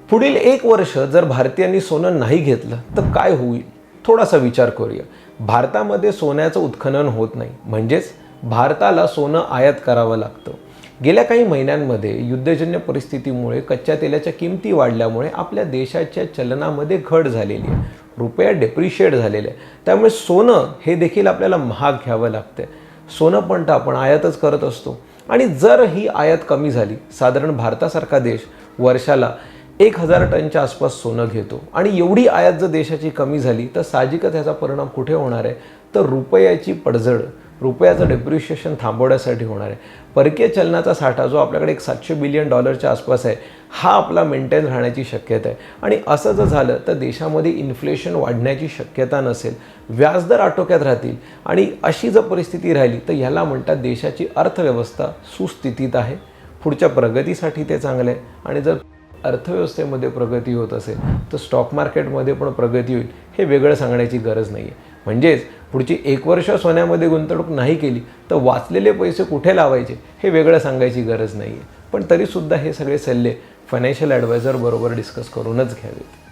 पुढील 1 वर्ष जर भारतीयांनी सोनं नाही घेतलं तर काय होईल, थोडासा विचार करूया. भारतामध्ये सोन्याचं उत्खनन होत नाही, म्हणजेच भारताला सोनं आयात करावं लागतं. गेल्या काही महिन्यांमध्ये युद्धजन्य परिस्थितीमुळे कच्च्या तेलाच्या किमती वाढल्यामुळे आपल्या देशाच्या चलनामध्ये घट झालेली आहे. रुपया डेप्रिशिएट झालेला आहे. त्यामुळे सोनं हे देखील आपल्याला महाग घ्यावं लागतं. सोनं पण तर आपण आयातच करत असतो आणि जर ही आयात कमी झाली, साधारण भारतासारखा देश वर्षाला 1000 टनच्या आसपास सोनं घेतो आणि एवढी आयात जर देशाची कमी झाली तर साहजिकच ह्याचा परिणाम कुठे होणार आहे, तर रुपयाची पडझड, रुपयाचं डेप्रिशिएशन थांबवण्यासाठी होणार आहे. परकीय चलनाचा साठा जो आपल्याकडे एक $700 बिलियन आसपास आहे, हा आपला मेंटेन राहण्याची शक्यता आहे. आणि असं जर झालं तर देशामध्ये इन्फ्लेशन वाढण्याची शक्यता नसेल, व्याजदर आटोक्यात राहतील आणि अशी जर परिस्थिती राहिली तर ह्याला म्हणतात देशाची अर्थव्यवस्था सुस्थितीत आहे. पुढच्या प्रगतीसाठी ते चांगलं आहे. आणि जर अर्थव्यवस्थेमध्ये प्रगती होत असेल तर स्टॉक मार्केटमध्ये पण प्रगती होईल, हे वेगळं सांगण्याची गरज नाही आहे. म्हणजेच पुढची 1 वर्ष सोन्यामध्ये गुंतवणूक नाही केली तर वाचलेले पैसे कुठे लावायचे हे वेगळं सांगायची गरज नाही आहे. पण तरीसुद्धा हे सगळे सल्ले फायनान्शियल ॲडवायझर बरोबर डिस्कस करूनच घ्यावेत.